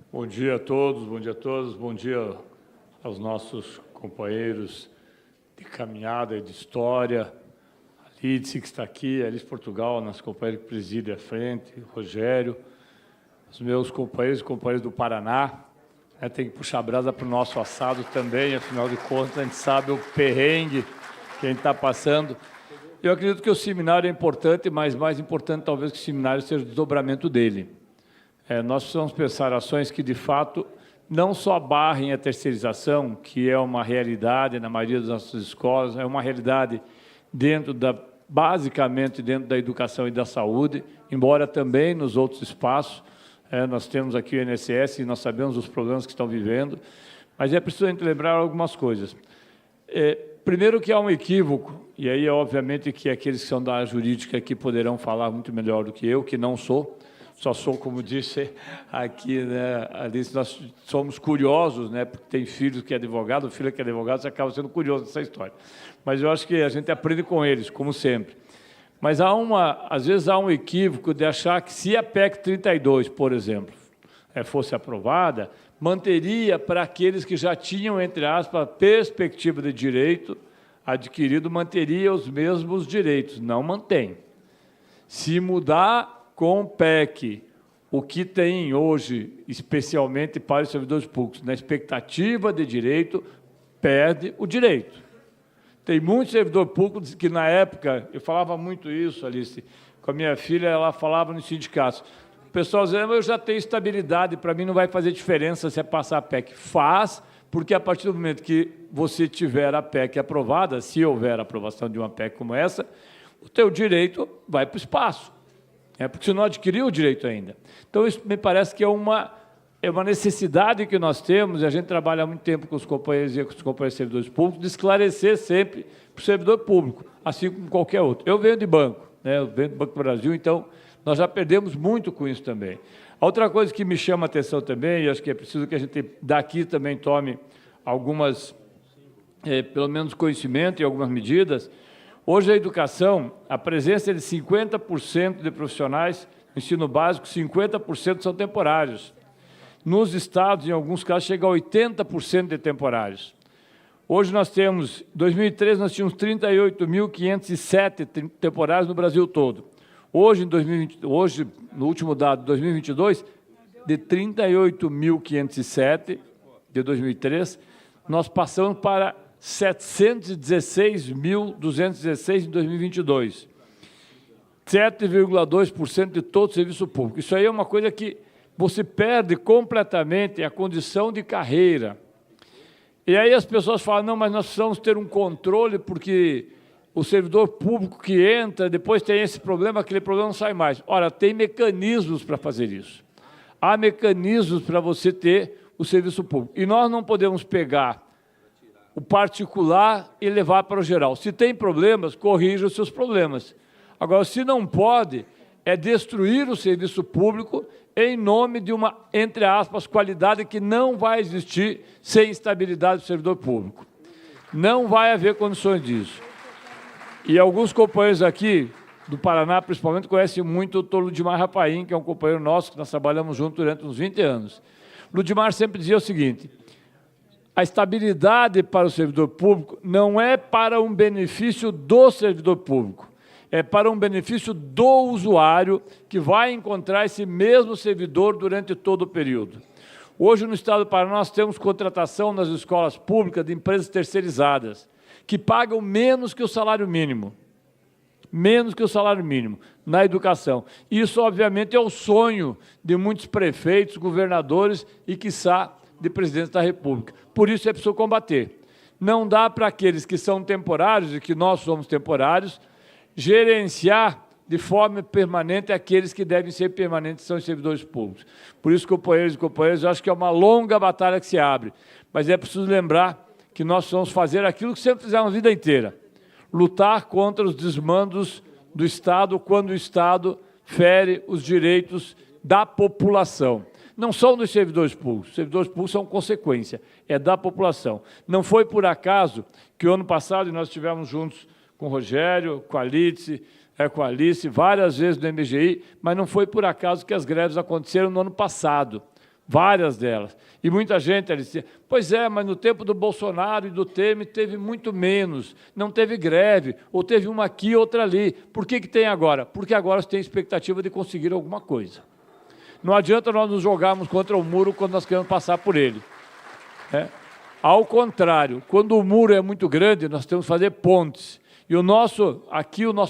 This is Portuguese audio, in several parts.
Bom dia a todos, bom dia a todos, bom dia aos nossos companheiros de caminhada e de história, a Lídice, que está aqui, a Alice Portugal, nosso companheiro que preside à frente, o Rogério, os meus companheiros e companheiras do Paraná, tem que puxar a brasa para o nosso assado também, afinal de contas, a gente sabe o perrengue que a gente está passando. Eu acredito que o seminário é importante, mas mais importante talvez que o seminário seja o desdobramento dele. Nós precisamos pensar ações que, de fato, não só barrem a terceirização, que é uma realidade na maioria das nossas escolas, é uma realidade basicamente dentro da educação e da saúde, embora também nos outros espaços. Nós temos aqui o INSS e nós sabemos os problemas que estão vivendo, mas é preciso a gente lembrar algumas coisas. Primeiro que há um equívoco, e aí, obviamente, que aqueles que são da área jurídica aqui poderão falar muito melhor do que eu, que não sou, só sou, como disse aqui, né, Alice, nós somos curiosos, né, porque tem filho que é advogado, o filho que é advogado, você acaba sendo curioso dessa história. Mas eu acho que a gente aprende com eles, como sempre. Mas às vezes há um equívoco de achar que se a PEC 32, por exemplo, fosse aprovada, manteria para aqueles que já tinham, entre aspas, perspectiva de direito adquirido, manteria os mesmos direitos. Não mantém. Se mudar com o PEC, o que tem hoje, especialmente para os servidores públicos, na expectativa de direito, perde o direito. Tem muito servidor público que, na época, eu falava muito isso, Alice, com a minha filha, ela falava nos sindicatos. O pessoal dizia, eu já tenho estabilidade, para mim não vai fazer diferença se é passar a PEC. Faz, porque a partir do momento que você tiver a PEC aprovada, se houver aprovação de uma PEC como essa, o teu direito vai para o espaço. Porque você não adquiriu o direito ainda. Então, isso me parece que é uma necessidade que nós temos, e a gente trabalha há muito tempo com os companheiros e com os companheiros servidores públicos, de esclarecer sempre para o servidor público, assim como qualquer outro. Eu venho de banco, eu venho do Banco do Brasil, então nós já perdemos muito com isso também. A outra coisa que me chama a atenção também, e acho que é preciso que a gente daqui também tome algumas, pelo menos conhecimento e algumas medidas. Hoje, a educação, a presença de 50% de profissionais no ensino básico, 50% são temporários. Nos estados, em alguns casos, chega a 80% de temporários. Hoje nós temos, em 2013, nós tínhamos 38.507 temporários no Brasil todo. Hoje, no último dado, 2022, de 38.507 de 2003, nós passamos para 716.216 em 2022, 7,2% de todo o serviço público. Isso aí é uma coisa que você perde completamente a condição de carreira. E aí as pessoas falam, não, mas nós precisamos ter um controle, porque o servidor público que entra, depois tem esse problema, aquele problema não sai mais. Ora, tem mecanismos para fazer isso. Há mecanismos para você ter o serviço público. E nós não podemos pegar o particular e levar para o geral. Se tem problemas, corrija os seus problemas. Agora, se não pode, é destruir o serviço público em nome de uma, entre aspas, qualidade que não vai existir sem estabilidade do servidor público. Não vai haver condições disso. E alguns companheiros aqui, do Paraná, principalmente, conhecem muito o Dr. Ludimar Rapaim, que é um companheiro nosso, que nós trabalhamos juntos durante uns 20 anos. Ludimar sempre dizia o seguinte, a estabilidade para o servidor público não é para um benefício do servidor público, é para um benefício do usuário que vai encontrar esse mesmo servidor durante todo o período. Hoje, no Estado do Paraná, nós temos contratação nas escolas públicas de empresas terceirizadas, que pagam menos que o salário mínimo. Menos que o salário mínimo na educação. Isso, obviamente, é o sonho de muitos prefeitos, governadores e, quiçá, de presidente da República. Por isso é preciso combater. Não dá para aqueles que são temporários, e que nós somos temporários, gerenciar de forma permanente aqueles que devem ser permanentes, são os servidores públicos. Por isso, companheiros e companheiras, eu acho que é uma longa batalha que se abre, mas é preciso lembrar que nós vamos fazer aquilo que sempre fizemos a vida inteira, lutar contra os desmandos do Estado quando o Estado fere os direitos da população. Não são dos servidores públicos, os servidores públicos são consequência, é da população. Não foi por acaso que o ano passado nós estivemos juntos com o Rogério, com a Lídice, com a Alice, várias vezes no MGI, mas não foi por acaso que as greves aconteceram no ano passado. várias delas. E muita gente dizia, pois é, mas no tempo do Bolsonaro e do Temer teve muito menos, não teve greve, ou teve uma aqui, outra ali. Por que tem agora? Porque agora você tem expectativa de conseguir alguma coisa. Não adianta nós nos jogarmos contra o muro quando nós queremos passar por ele. Ao contrário, quando o muro é muito grande, nós temos que fazer pontes. E o nosso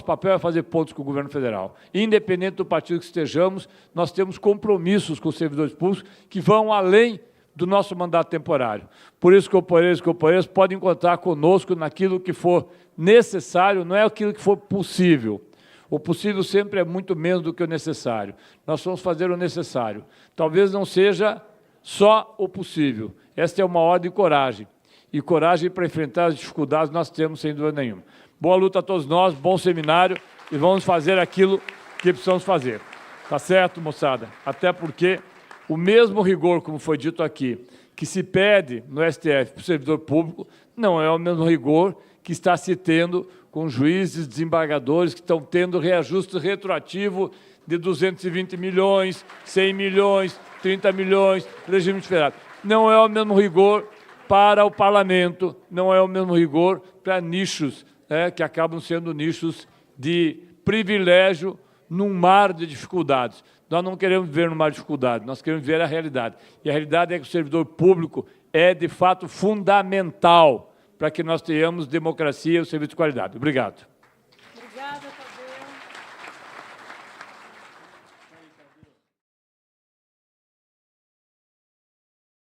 papel é fazer pontos com o governo federal. Independente do partido que estejamos, nós temos compromissos com os servidores públicos que vão além do nosso mandato temporário. Por isso, companheiros e companheiras, podem contar conosco naquilo que for necessário, não é aquilo que for possível. O possível sempre é muito menos do que o necessário. Nós vamos fazer o necessário. Talvez não seja só o possível. Esta é uma ordem de coragem. E coragem para enfrentar as dificuldades nós temos, sem dúvida nenhuma. Boa luta a todos nós, bom seminário, e vamos fazer aquilo que precisamos fazer. Tá certo, moçada? Até porque o mesmo rigor, como foi dito aqui, que se pede no STF para o servidor público, não é o mesmo rigor que está se tendo com juízes, desembargadores, que estão tendo reajuste retroativo de 220 milhões, 100 milhões, 30 milhões, regime diferado. Não é o mesmo rigor para o parlamento, não é o mesmo rigor para nichos, que acabam sendo nichos de privilégio num mar de dificuldades. Nós não queremos viver num mar de dificuldades, nós queremos ver a realidade. E a realidade é que o servidor público é, de fato, fundamental para que nós tenhamos democracia e o serviço de qualidade. Obrigado.